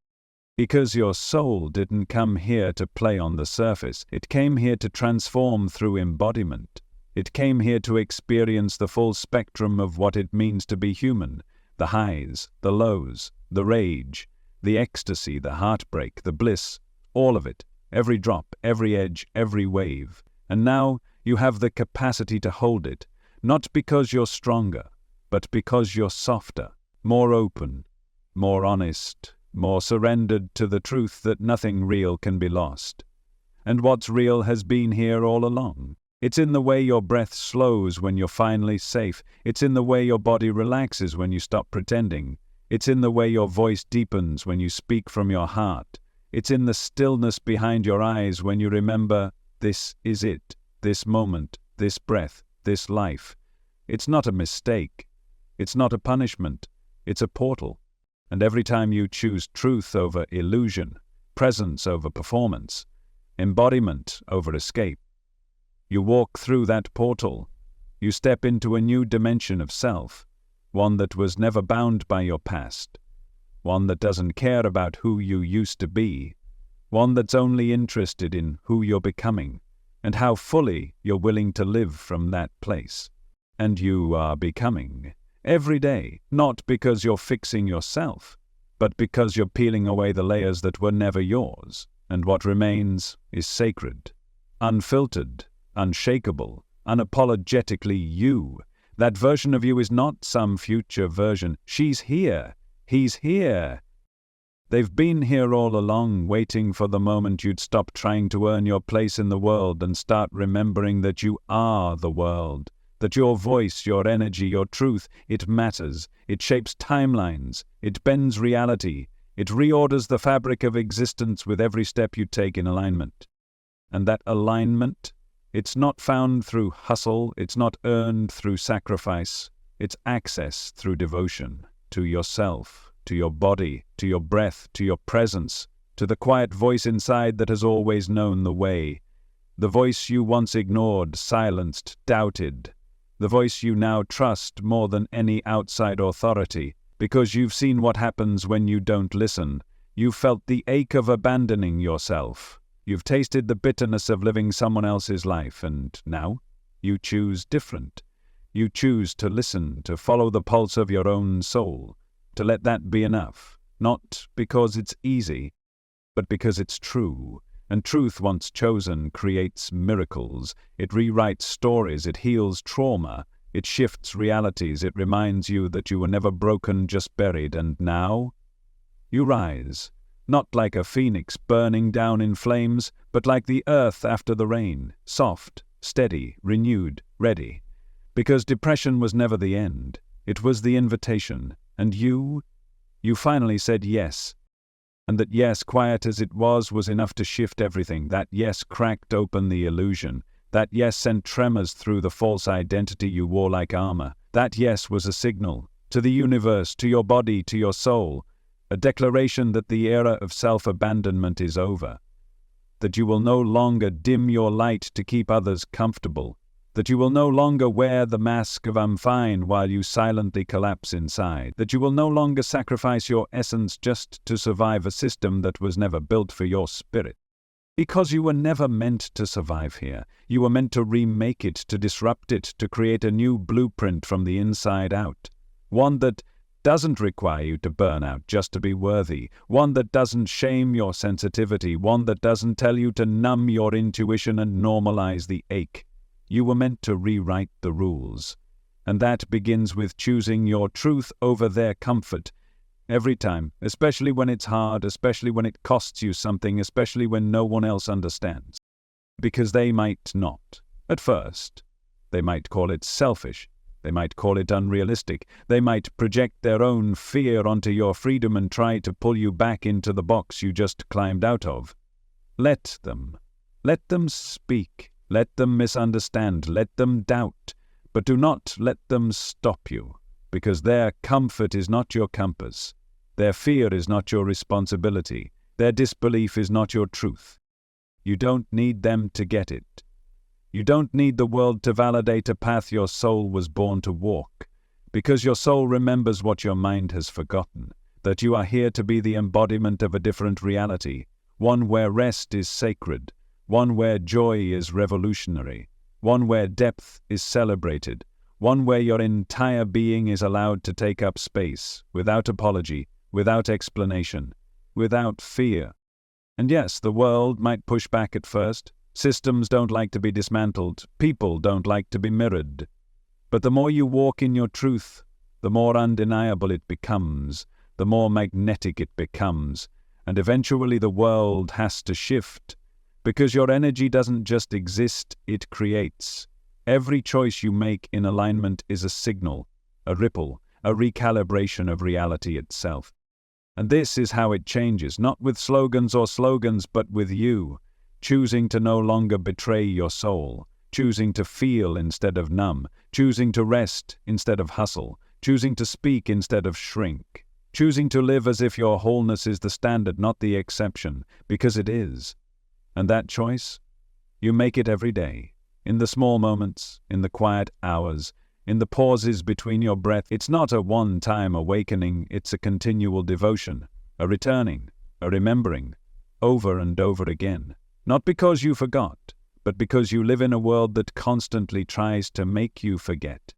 Because your soul didn't come here to play on the surface. It came here to transform through embodiment. It came here to experience the full spectrum of what it means to be human. The highs, the lows, the rage, the ecstasy, the heartbreak, the bliss, all of it. Every drop, every edge, every wave. And now you have the capacity to hold it, not because you're stronger, but because you're softer, more open, more honest, more surrendered to the truth that nothing real can be lost. And what's real has been here all along. It's in the way your breath slows when you're finally safe. It's in the way your body relaxes when you stop pretending. It's in the way your voice deepens when you speak from your heart. It's in the stillness behind your eyes when you remember, this is it, this moment, this breath, this life. It's not a mistake. It's not a punishment. It's a portal. And every time you choose truth over illusion, presence over performance, embodiment over escape, you walk through that portal. You step into a new dimension of self, one that was never bound by your past, one that doesn't care about who you used to be, one that's only interested in who you're becoming and how fully you're willing to live from that place. And you are becoming every day, not because you're fixing yourself, but because you're peeling away the layers that were never yours, and what remains is sacred, unfiltered, unshakable, unapologetically you. That version of you is not some future version. She's here. He's here. They've been here all along, waiting for the moment you'd stop trying to earn your place in the world and start remembering that you are the world, that your voice, your energy, your truth, it matters. It shapes timelines. It bends reality. It reorders the fabric of existence with every step you take in alignment. And that alignment, it's not found through hustle, it's not earned through sacrifice, it's access through devotion to yourself, to your body, to your breath, to your presence, to the quiet voice inside that has always known the way, the voice you once ignored, silenced, doubted, the voice you now trust more than any outside authority, because you've seen what happens when you don't listen. You've felt the ache of abandoning yourself. You've tasted the bitterness of living someone else's life, and now you choose different. You choose to listen, to follow the pulse of your own soul, to let that be enough, not because it's easy, but because it's true. And truth, once chosen, creates miracles. It rewrites stories, it heals trauma, it shifts realities, it reminds you that you were never broken, just buried. And now you rise, not like a phoenix burning down in flames, but like the earth after the rain, soft, steady, renewed, ready. Because depression was never the end, it was the invitation. And you finally said yes. And that yes, quiet as it was enough to shift everything. That yes cracked open the illusion. That yes sent tremors through the false identity you wore like armor. That yes was a signal to the universe, to your body, to your soul, a declaration that the era of self-abandonment is over, that you will no longer dim your light to keep others comfortable, that you will no longer wear the mask of I'm fine while you silently collapse inside, that you will no longer sacrifice your essence just to survive a system that was never built for your spirit. Because you were never meant to survive here. You were meant to remake it, to disrupt it, to create a new blueprint from the inside out. One that doesn't require you to burn out just to be worthy. One that doesn't shame your sensitivity. One that doesn't tell you to numb your intuition and normalize the ache. You were meant to rewrite the rules. And that begins with choosing your truth over their comfort. Every time, especially when it's hard, especially when it costs you something, especially when no one else understands. Because they might not. At first, they might call it selfish. They might call it unrealistic. They might project their own fear onto your freedom and try to pull you back into the box you just climbed out of. Let them. Let them speak. Let them misunderstand. Let them doubt. But do not let them stop you, because their comfort is not your compass. Their fear is not your responsibility. Their disbelief is not your truth. You don't need them to get it. You don't need the world to validate a path your soul was born to walk, because your soul remembers what your mind has forgotten, that you are here to be the embodiment of a different reality, one where rest is sacred, one where joy is revolutionary, one where depth is celebrated, one where your entire being is allowed to take up space, without apology, without explanation, without fear. And yes, the world might push back at first. Systems don't like to be dismantled. People don't like to be mirrored. But the more you walk in your truth, the more undeniable it becomes, the more magnetic it becomes, and eventually the world has to shift, because your energy doesn't just exist, it creates. Every choice you make in alignment is a signal, a ripple, a recalibration of reality itself. And this is how it changes, not with slogans, but with you. Choosing to no longer betray your soul, choosing to feel instead of numb, choosing to rest instead of hustle, choosing to speak instead of shrink, choosing to live as if your wholeness is the standard, not the exception, because it is. And that choice, you make it every day, in the small moments, in the quiet hours, in the pauses between your breath. It's not a one-time awakening, it's a continual devotion, a returning, a remembering, over and over again. Not because you forgot, but because you live in a world that constantly tries to make you forget.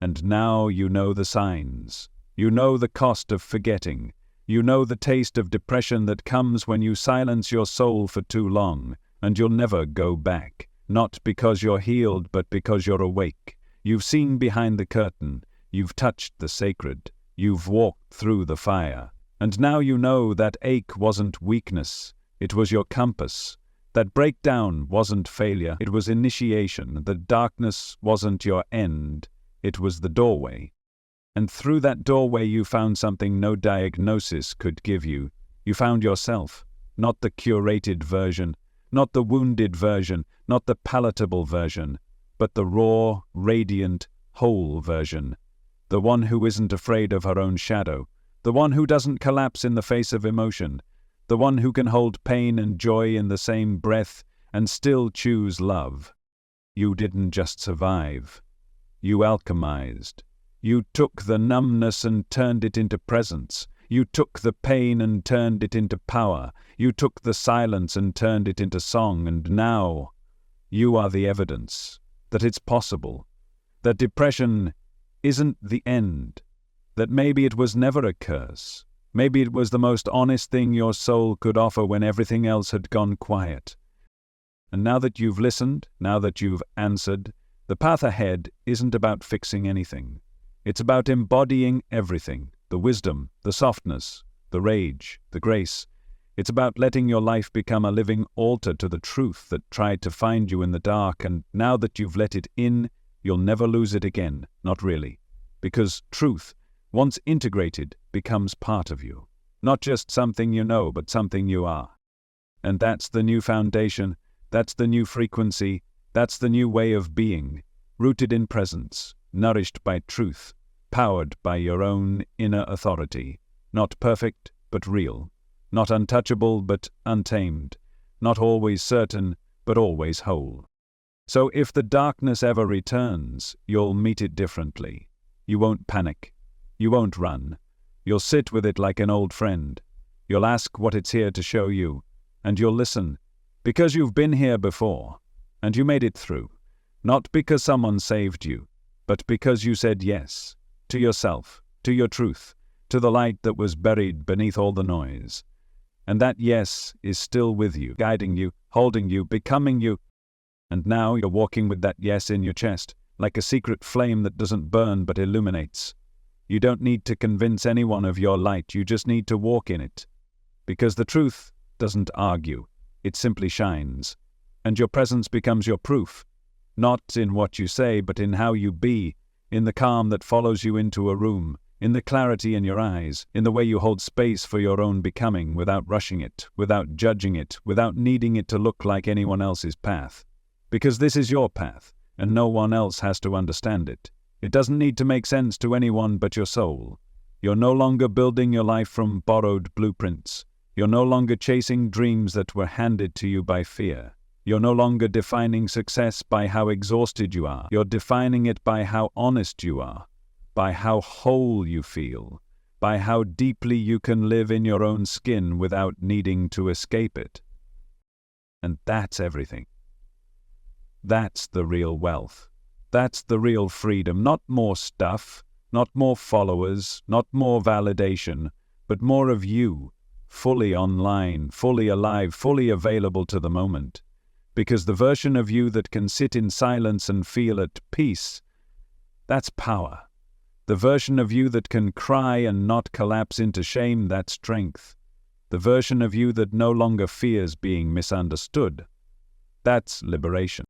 And now you know the signs. You know the cost of forgetting. You know the taste of depression that comes when you silence your soul for too long, and you'll never go back. Not because you're healed, but because you're awake. You've seen behind the curtain. You've touched the sacred. You've walked through the fire. And now you know that ache wasn't weakness. It was your compass. That breakdown wasn't failure, it was initiation. The darkness wasn't your end, it was the doorway. And through that doorway you found something no diagnosis could give you. You found yourself, not the curated version, not the wounded version, not the palatable version, but the raw, radiant, whole version. The one who isn't afraid of her own shadow, the one who doesn't collapse in the face of emotion, the one who can hold pain and joy in the same breath and still choose love. You didn't just survive. You alchemized. You took the numbness and turned it into presence. You took the pain and turned it into power. You took the silence and turned it into song. And now you are the evidence that it's possible, that depression isn't the end, that maybe it was never a curse, Maybe it was the most honest thing your soul could offer when everything else had gone quiet. And now that you've listened, now that you've answered, the path ahead isn't about fixing anything. It's about embodying everything, the wisdom, the softness, the rage, the grace. It's about letting your life become a living altar to the truth that tried to find you in the dark, and now that you've let it in, you'll never lose it again, not really. Because truth, once integrated, becomes part of you. Not just something you know, but something you are. And that's the new foundation, that's the new frequency, that's the new way of being, rooted in presence, nourished by truth, powered by your own inner authority. Not perfect, but real. Not untouchable, but untamed. Not always certain, but always whole. So if the darkness ever returns, you'll meet it differently. You won't panic. You won't run. You'll sit with it like an old friend. You'll ask what it's here to show you, and you'll listen, because you've been here before, and you made it through. Not because someone saved you, but because you said yes, to yourself, to your truth, to the light that was buried beneath all the noise. And that yes is still with you, guiding you, holding you, becoming you. And now you're walking with that yes in your chest, like a secret flame that doesn't burn but illuminates. You don't need to convince anyone of your light, you just need to walk in it. Because the truth doesn't argue, it simply shines. And your presence becomes your proof, not in what you say, but in how you be, in the calm that follows you into a room, in the clarity in your eyes, in the way you hold space for your own becoming without rushing it, without judging it, without needing it to look like anyone else's path. Because this is your path, and no one else has to understand it. It doesn't need to make sense to anyone but your soul. You're no longer building your life from borrowed blueprints. You're no longer chasing dreams that were handed to you by fear. You're no longer defining success by how exhausted you are. You're defining it by how honest you are, by how whole you feel, by how deeply you can live in your own skin without needing to escape it. And that's everything. That's the real wealth. That's the real freedom. Not more stuff, not more followers, not more validation, but more of you, fully online, fully alive, fully available to the moment. Because the version of you that can sit in silence and feel at peace, that's power. The version of you that can cry and not collapse into shame, that's strength. The version of you that no longer fears being misunderstood, that's liberation.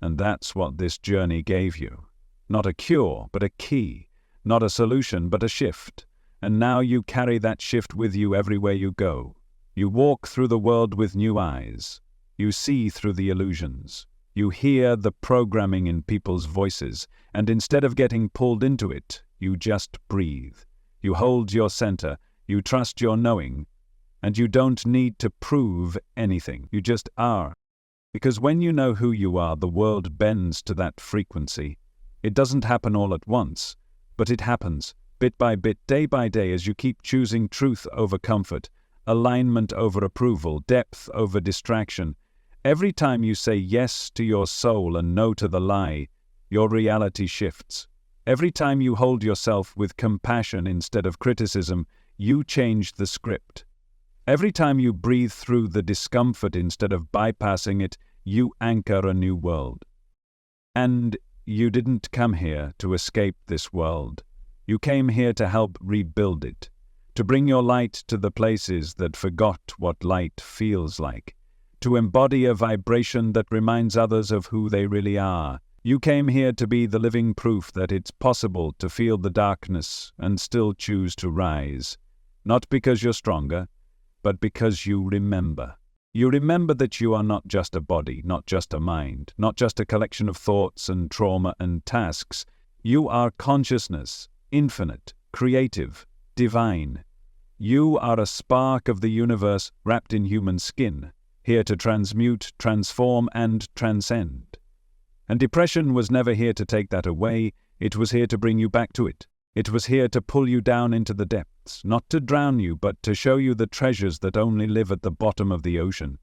And that's what this journey gave you. Not a cure, but a key. Not a solution, but a shift. And now you carry that shift with you everywhere you go. You walk through the world with new eyes. You see through the illusions. You hear the programming in people's voices, and instead of getting pulled into it, you just breathe. You hold your center, you trust your knowing, and you don't need to prove anything. You just are. Because when you know who you are, the world bends to that frequency. It doesn't happen all at once, but it happens, bit by bit, day by day, as you keep choosing truth over comfort, alignment over approval, depth over distraction. Every time you say yes to your soul and no to the lie, your reality shifts. Every time you hold yourself with compassion instead of criticism, you change the script. Every time you breathe through the discomfort instead of bypassing it, you anchor a new world. And you didn't come here to escape this world. You came here to help rebuild it, to bring your light to the places that forgot what light feels like, to embody a vibration that reminds others of who they really are. You came here to be the living proof that it's possible to feel the darkness and still choose to rise, not because you're stronger, but because you remember. You remember that you are not just a body, not just a mind, not just a collection of thoughts and trauma and tasks. You are consciousness, infinite, creative, divine. You are a spark of the universe wrapped in human skin, here to transmute, transform, and transcend. And depression was never here to take that away, it was here to bring you back to it. It was here to pull you down into the depths, not to drown you, but to show you the treasures that only live at the bottom of the ocean,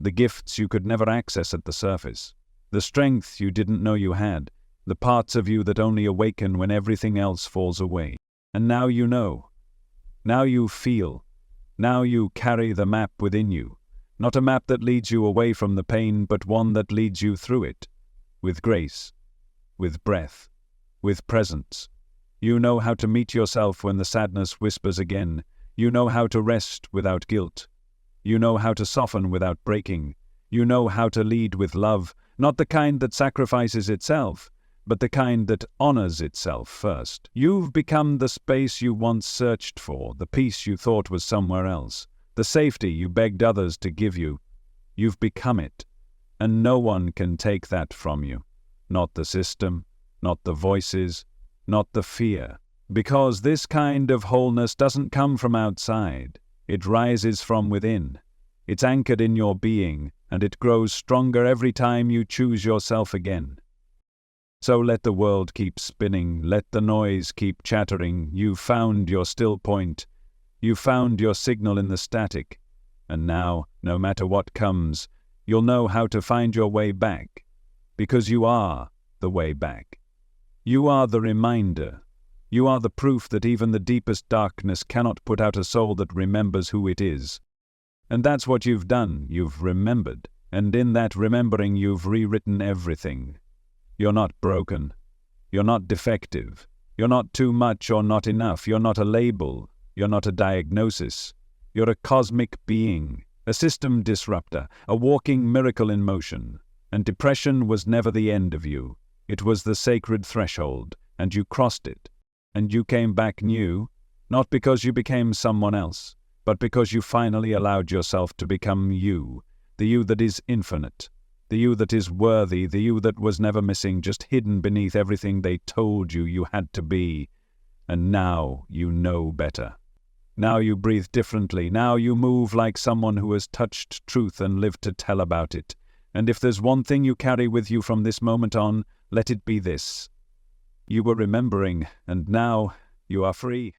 the gifts you could never access at the surface, the strength you didn't know you had, the parts of you that only awaken when everything else falls away. And now you know. Now you feel. Now you carry the map within you. Not a map that leads you away from the pain, but one that leads you through it. With grace. With breath. With presence. You know how to meet yourself when the sadness whispers again. You know how to rest without guilt. You know how to soften without breaking. You know how to lead with love, not the kind that sacrifices itself, but the kind that honors itself first. You've become the space you once searched for, the peace you thought was somewhere else, the safety you begged others to give you. You've become it, and no one can take that from you. Not the system, not the voices, not the fear. Because this kind of wholeness doesn't come from outside. It rises from within. It's anchored in your being, and it grows stronger every time you choose yourself again. So let the world keep spinning, let the noise keep chattering. You've found your still point. You've found your signal in the static. And now, no matter what comes, you'll know how to find your way back. Because you are the way back. You are the reminder. You are the proof that even the deepest darkness cannot put out a soul that remembers who it is. And that's what you've done. You've remembered. And in that remembering, you've rewritten everything. You're not broken. You're not defective. You're not too much or not enough. You're not a label. You're not a diagnosis. You're a cosmic being, a system disruptor, a walking miracle in motion. And depression was never the end of you. It was the sacred threshold, and you crossed it. And you came back new, not because you became someone else, but because you finally allowed yourself to become you, the you that is infinite. The you that is worthy, the you that was never missing, just hidden beneath everything they told you you had to be. And now you know better. Now you breathe differently. Now you move like someone who has touched truth and lived to tell about it. And if there's one thing you carry with you from this moment on, let it be this. You were remembering, and now you are free.